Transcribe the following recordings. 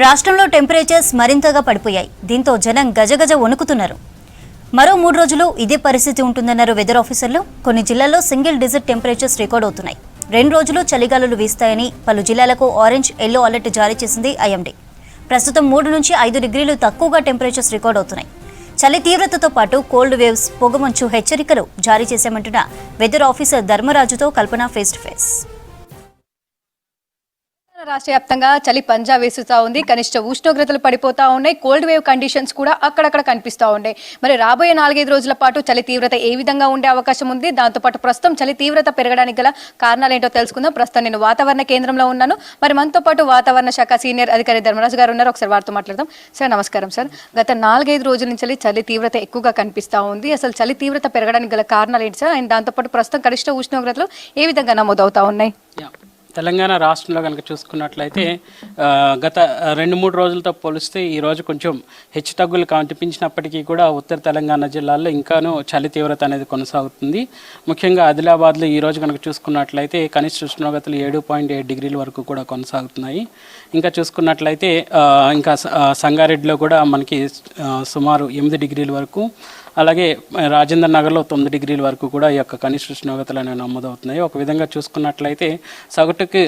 రాష్ట్రంలో టెంపరేచర్స్ మరింతగా పడిపోయాయి. దీంతో జనం గజగజ వణుకుతున్నారు. మరో 3 రోజులు ఇదే పరిస్థితి ఉంటుందన్నారు వెదర్ ఆఫీసర్లు. కొన్ని జిల్లాల్లో సింగిల్ డిజిట్ టెంపరేచర్స్ రికార్డ్ అవుతున్నాయి. 2 రోజులు చలిగాలులు వీస్తాయని పలు జిల్లాలకు ఆరెంజ్, ఎల్లో అలర్ట్ జారీ చేసింది ఐఎండీ. ప్రస్తుతం 3 నుంచి 5 డిగ్రీలు తక్కువగా టెంపరేచర్స్ రికార్డ్ అవుతున్నాయి. చలి తీవ్రతతో పాటు కోల్డ్ వేవ్స్, పొగమంచు హెచ్చరికలు జారీ చేశామంటున్న వెదర్ ఆఫీసర్ ధర్మరాజుతో కల్పన ఫేస్ టు ఫేస్. రాష్ట్ర వ్యాప్తంగా చలి పంజా వేస్తూ ఉంది. కనిష్ట ఉష్ణోగ్రతలు పడిపోతా ఉన్నాయి. కోల్డ్ వేవ్ కండిషన్స్ కూడా అక్కడక్కడ కనిపిస్తూ ఉన్నాయి. మరి రాబోయే 4-5 రోజుల పాటు చలి తీవ్రత ఏ విధంగా ఉండే అవకాశం ఉంది, దాంతోపాటు ప్రస్తుతం చలి తీవ్రత పెరగడానికి గల కారణాలు ఏంటో తెలుసుకుందాం. ప్రస్తుతం నేను వాతావరణ కేంద్రంలో ఉన్నాను. మరి మనతో పాటు వాతావరణ శాఖ సీనియర్ అధికారి ధర్మరాజు గారు ఉన్నారు. ఒకసారి వారితో మాట్లాడదాం. సార్ నమస్కారం. సార్, గత 4-5 రోజుల నుంచి చలి తీవ్రత ఎక్కువగా కనిపిస్తూ ఉంది. అసలు చలి తీవ్రత పెరగడానికి గల కారణాలు ఏంటి సార్? అండ్ దాంతోపాటు ప్రస్తుతం కనిష్ట ఉష్ణోగ్రతలు ఏ విధంగా నమోదవుతా ఉన్నాయి? తెలంగాణ రాష్ట్రంలో కనుక చూసుకున్నట్లయితే గత 2-3 రోజులతో పోలిస్తే ఈరోజు కొంచెం హెచ్చుతగ్గులు కనిపించినప్పటికీ కూడా ఉత్తర తెలంగాణ జిల్లాల్లో ఇంకానూ చలి తీవ్రత అనేది కొనసాగుతుంది. ముఖ్యంగా ఆదిలాబాద్లో ఈరోజు కనుక చూసుకున్నట్లయితే కనిష్ట ఉష్ణోగ్రతలు 7.8 డిగ్రీల వరకు కూడా కొనసాగుతున్నాయి. ఇంకా చూసుకున్నట్లయితే ఇంకా సంగారెడ్డిలో కూడా మనకి సుమారు 8 డిగ్రీల వరకు, అలాగే రాజేంద్ర నగర్లో 9 డిగ్రీల వరకు కూడా ఈ యొక్క కనిష్ట ఉష్ణోగ్రతలు అనేవి నమోదవుతున్నాయి. ఒక విధంగా చూసుకున్నట్లయితే సగటుకి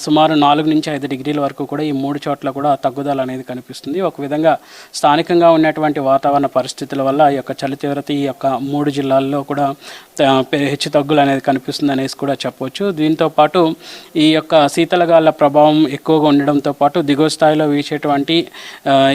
సుమారు 4 నుంచి 5 డిగ్రీల వరకు కూడా ఈ 3 చోట్ల కూడా తగ్గుదల అనేది కనిపిస్తుంది. ఒక విధంగా స్థానికంగా ఉన్నటువంటి వాతావరణ పరిస్థితుల వల్ల ఈ యొక్క చలి తీవ్రత ఈ యొక్క 3 జిల్లాల్లో కూడా హెచ్చు తగ్గులు అనేది కనిపిస్తుంది అనేసి కూడా చెప్పవచ్చు. దీంతో పాటు ఈ యొక్క శీతలగాల ప్రభావం ఎక్కువగా ఉండడంతో పాటు దిగువ స్థాయిలో వీచేటువంటి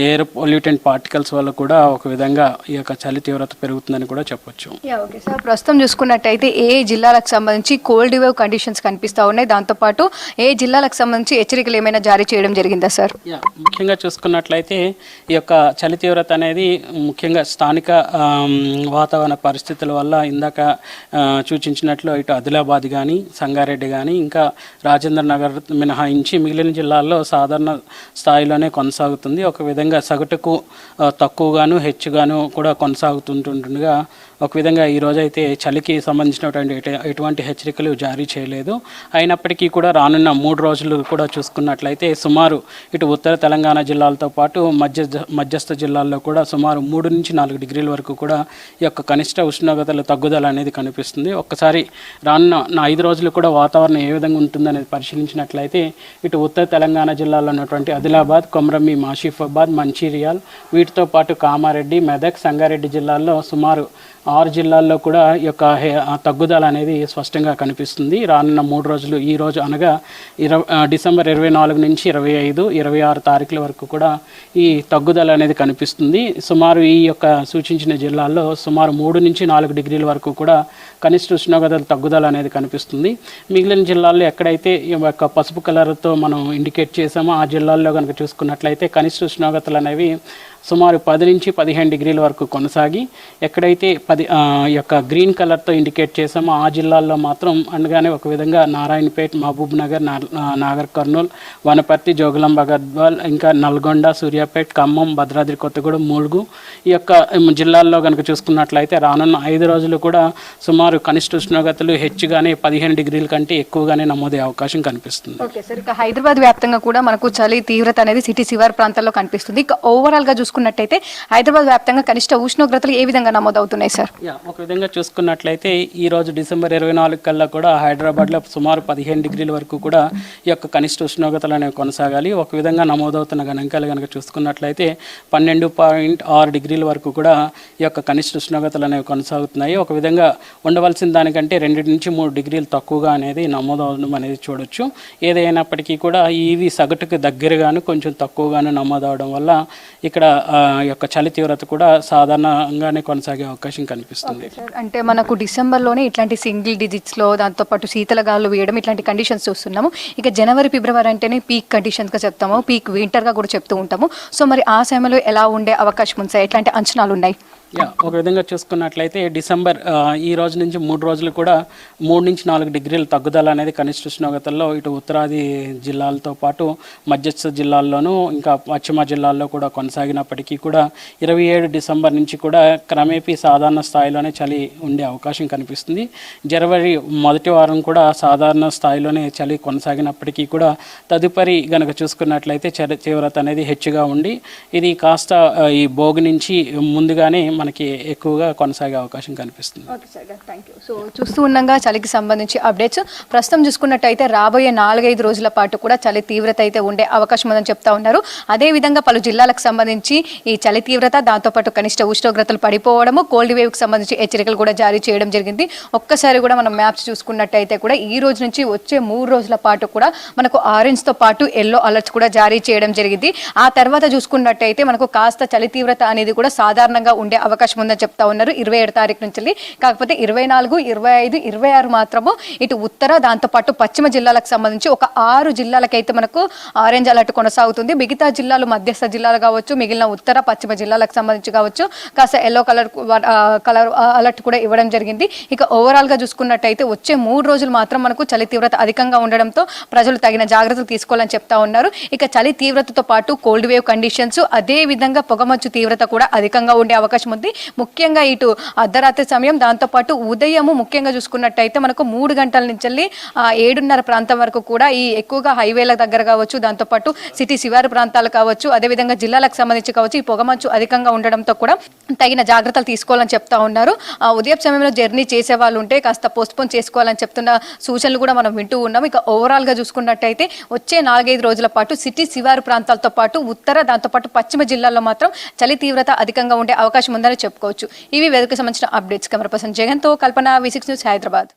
ఎయిర్ పొల్యూటెంట్ పార్టికల్స్ వల్ల కూడా ఒక విధంగా ఈ యొక్క చలి తీవ్రత పెరుగుతుందని కూడా చెప్పొచ్చు. ఓకే సార్, ప్రస్తుతం చూసుకున్నట్టయితే ఏ జిల్లాలకు సంబంధించి కోల్డ్ వేవ్ కండిషన్స్ కనిపిస్తూ ఉన్నాయి, దాంతోపాటు ఏ జిల్లాలకు సంబంధించి హెచ్చరికలు ఏమైనా జారీ చేయడం జరిగిందా సార్? ముఖ్యంగా చూసుకున్నట్లయితే ఈ యొక్క చలి తీవ్రత అనేది ముఖ్యంగా స్థానిక వాతావరణ పరిస్థితుల వల్ల ఇందాక సూచించినట్లు ఇటు ఆదిలాబాద్ కానీ, సంగారెడ్డి కానీ, ఇంకా రాజేంద్ర నగర్ మినహాయించి మిగిలిన జిల్లాల్లో సాధారణ స్థాయిలోనే కొనసాగుతుంది. ఒక విధంగా సగటుకు తక్కువగాను హెచ్చుగాను కూడా కొనసాగుతుంటుండగా ఒక విధంగా ఈరోజైతే చలికి సంబంధించినటువంటి ఎటువంటి హెచ్చరికలు జారీ చేయలేదు. అయినప్పటికీ కూడా రానున్న 3 రోజులు కూడా చూసుకున్నట్లయితే సుమారు ఇటు ఉత్తర తెలంగాణ జిల్లాలతో పాటు మధ్యస్థ జిల్లాల్లో కూడా సుమారు 3 నుంచి 4 డిగ్రీల వరకు కూడా ఈ యొక్క కనిష్ట ఉష్ణోగ్రతల తగ్గుదల అనేది కనిపిస్తుంది. ఒక్కసారి రానున్న 5 రోజులు కూడా వాతావరణం ఏ విధంగా ఉంటుందనేది పరిశీలించినట్లయితే ఇటు ఉత్తర తెలంగాణ జిల్లాలో ఉన్నటువంటి ఆదిలాబాద్, కొమరంభీం, ఆసిఫాబాద్, మంచిర్యాల్, వీటితో పాటు కామారెడ్డి, మెదక్, సంగారెడ్డి జిల్లాల్లో సుమారు 6 జిల్లాల్లో కూడా ఈ యొక్క తగ్గుదల అనేది స్పష్టంగా కనిపిస్తుంది. రానున్న 3 రోజులు, ఈ రోజు అనగా డిసెంబర్ 24 నుంచి 25, 26 తారీఖుల వరకు కూడా ఈ తగ్గుదల అనేది కనిపిస్తుంది. సుమారు ఈ యొక్క సూచించిన జిల్లాల్లో సుమారు 3 నుంచి 4 డిగ్రీల వరకు కూడా కనిష్ట ఉష్ణోగ్రతల తగ్గుదల అనేది కనిపిస్తుంది. మిగిలిన జిల్లాల్లో ఎక్కడైతే ఈ యొక్క పసుపు కలర్తో మనం ఇండికేట్ చేసామో ఆ జిల్లాల్లో కనుక చూసుకున్నట్లయితే కనిష్ట ఉష్ణోగ్రతలు అనేవి సుమారు 10 నుంచి 15 డిగ్రీల వరకు కొనసాగి, ఎక్కడైతే ఈ యొక్క గ్రీన్ కలర్తో ఇండికేట్ చేసామో ఆ జిల్లాల్లో మాత్రం అనగానే ఒక విధంగా నారాయణపేట్, మహబూబ్ నగర్, నాగర్ కర్నూల్, వనపర్తి, జోగులాంబ గద్వాల్, ఇంకా నల్గొండ, సూర్యాపేట్, ఖమ్మం, భద్రాద్రి కొత్తగూడెం, ములుగు ఈ యొక్క జిల్లాల్లో కనుక చూసుకున్నట్లయితే రానున్న 5 రోజులు కూడా సుమారు కనిష్ట ఉష్ణోగ్రతలు హెచ్చుగానే 15 డిగ్రీల కంటే ఎక్కువగానే నమోదయ్యే అవకాశం కనిపిస్తుంది. ఓకే సార్, ఇక హైదరాబాద్ వ్యాప్తంగా కూడా మనకు చలి తీవ్రత అనేది సిటీ శివారు ప్రాంతాల్లో కనిపిస్తుంది. ఇక ఓవరాల్గా చూసుకున్నట్టయితే హైదరాబాద్ వ్యాప్తంగా కనిష్ట ఉష్ణోగ్రతలు ఏ విధంగా నమోదవుతున్నాయి సార్? ఒక విధంగా చూసుకున్నట్లయితే ఈ రోజు డిసెంబర్ 24 కల్లా కూడా హైదరాబాద్లో సుమారు 15 డిగ్రీల వరకు కూడా ఈ యొక్క కనిష్ట ఉష్ణోగ్రతలు అనేవి కొనసాగాలి. ఒక విధంగా నమోదవుతున్న గణాంకాలు కనుక చూసుకున్నట్లయితే 12.6 డిగ్రీల వరకు కూడా ఈ యొక్క కనిష్ట ఉష్ణోగ్రతలు అనేవి కొనసాగుతున్నాయి. ఒక విధంగా ఉండవలసిన దానికంటే 2 నుంచి 3 డిగ్రీలు తక్కువగా అనేది నమోదవడం అనేది చూడొచ్చు. ఏదైనప్పటికీ కూడా ఇవి సగటుకు దగ్గరగాను కొంచెం తక్కువగాను నమోదవడం వల్ల ఇక్కడ యొక్క చలి తీవ్రత కూడా సాధారణంగానే కొనసాగే అవకాశం కనిపిస్తుంది. అంటే మనకు డిసెంబర్లోనే ఇట్లాంటి సింగిల్ డిజిట్స్లో దాంతోపాటు శీతలగాలు వేయడం ఇట్లాంటి కండిషన్స్ చూస్తున్నాము. ఇక జనవరి, ఫిబ్రవరి అంటేనే పీక్ కండిషన్స్గా చెప్తాము, పీక్ వింటర్గా కూడా చెప్తూ ఉంటాము. సో మరి ఆ సమయంలో ఎలా ఉండే అవకాశం ఉంది, ఎట్లాంటి అంచనాలు ఉన్నాయి? ఒక విధంగా చూసుకున్నట్లయితే డిసెంబర్ ఈ రోజు నుంచి 3 రోజులు కూడా 3 నుంచి 4 డిగ్రీల తగ్గుదల అనేది కనిష్ట ఉష్ణోగ్రతల్లో ఇటు ఉత్తరాది జిల్లాలతో పాటు మధ్యస్థ జిల్లాల్లోనూ ఇంకా పశ్చిమ జిల్లాల్లో కూడా కొనసాగినప్పటికీ కూడా 27 డిసెంబర్ నుంచి కూడా క్రమేపీ సాధారణ స్థాయిలోనే చలి ఉండే అవకాశం కనిపిస్తుంది. జనవరి మొదటి వారం కూడా సాధారణ స్థాయిలోనే చలి కొనసాగినప్పటికీ కూడా తదుపరి గనక చూసుకున్నట్లయితే చలి తీవ్రత అనేది హెచ్చుగా ఉండి ఇది కాస్త ఈ భోగి నుంచి ముందుగానే మనకి ఎక్కువగా కొనసాగే అవకాశం కనిపిస్తుంది. Okay sir, thank you. So చూస్తూ ఉండగా చలికి సంబంధించి అప్డేట్స్ ప్రస్తుతం చూసుకున్నట్టయితే రాబోయే 4-5 రోజుల పాటు కూడా చలి తీవ్రత అయితే ఉండే అవకాశం ఉందని చెప్తా ఉన్నారు. అదేవిధంగా పలు జిల్లాలకు సంబంధించి ఈ చలి తీవ్రత దాంతోపాటు కనిష్ట ఉష్ణోగ్రతలు పడిపోవడము, కోల్డ్ వేవ్కి సంబంధించి హెచ్చరికలు కూడా జారీ చేయడం జరిగింది. ఒక్కసారి కూడా మనం మ్యాప్స్ చూసుకున్నట్టయితే కూడా ఈ రోజు నుంచి వచ్చే 3 రోజుల పాటు కూడా మనకు ఆరెంజ్తో పాటు ఎల్లో అలర్ట్స్ కూడా జారీ చేయడం జరిగింది. ఆ తర్వాత చూసుకున్నట్టయితే మనకు కాస్త చలి తీవ్రత అనేది కూడా సాధారణంగా ఉండే అవకాశం ఉందని చెప్తా ఉన్నారు 27 తారీఖు నుంచి. కాకపోతే 24, 25, 26 మాత్రము ఇటు ఉత్తర దాంతోపాటు పశ్చిమ జిల్లాలకు సంబంధించి ఒక 6 జిల్లాలకైతే మనకు ఆరెంజ్ అలర్ట్ కొనసాగుతుంది. మిగతా జిల్లాలు మధ్యస్థ జిల్లాలు కావచ్చు, మిగిలిన ఉత్తర పశ్చిమ జిల్లాలకు సంబంధించి కావచ్చు కాస్త ఎల్లో కలర్ అలర్ట్ కూడా ఇవ్వడం జరిగింది. ఇక ఓవరాల్గా చూసుకున్నట్టయితే వచ్చే 3 రోజులు మాత్రం మనకు చలి తీవ్రత అధికంగా ఉండడంతో ప్రజలు తగిన జాగ్రత్తలు తీసుకోవాలని చెప్తా ఉన్నారు. ఇక చలి తీవ్రతతో పాటు కోల్డ్ వేవ్ కండిషన్స్, అదే విధంగా పొగమంచు తీవ్రత కూడా అధికంగా ఉండే అవకాశం ఉంది. ముఖ్యంగా ఇటు అర్ధరాత్రి సమయం దాంతోపాటు ఉదయము ముఖ్యంగా చూసుకున్నట్టయితే మనకు 3 గంటల నుంచి 7:30 ప్రాంతం వరకు కూడా ఈ ఎక్కువగా హైవేల దగ్గర కావచ్చు, దాంతోపాటు సిటీ శివారు ప్రాంతాలు కావచ్చు, అదేవిధంగా జిల్లాలకు సంబంధించి కావచ్చు ఈ పొగమంచు అధికంగా ఉండడంతో కూడా తగిన జాగ్రత్తలు తీసుకోవాలని చెప్తా ఉన్నారు. ఉదయం సమయంలో జర్నీ చేసే వాళ్ళు ఉంటే కాస్త పోస్ట్పోన్ చేసుకోవాలని చెప్తున్న సూచనలు కూడా మనం వింటూ ఉన్నాం. ఇక ఓవరాల్గా చూసుకున్నట్టయితే వచ్చే 4-5 రోజుల పాటు సిటీ శివారు ప్రాంతాలతో పాటు ఉత్తర దాంతోపాటు పశ్చిమ జిల్లాల్లో మాత్రం చలి తీవ్రత అధికంగా ఉండే అవకాశం ఉందని చెప్పుకోవచ్చు. ఇవి వెదకు సంబంధించిన అప్డేట్స్. కెమెరా పర్సన్ జగన్తో కల్పన, V6 న్యూస్, హైదరాబాద్.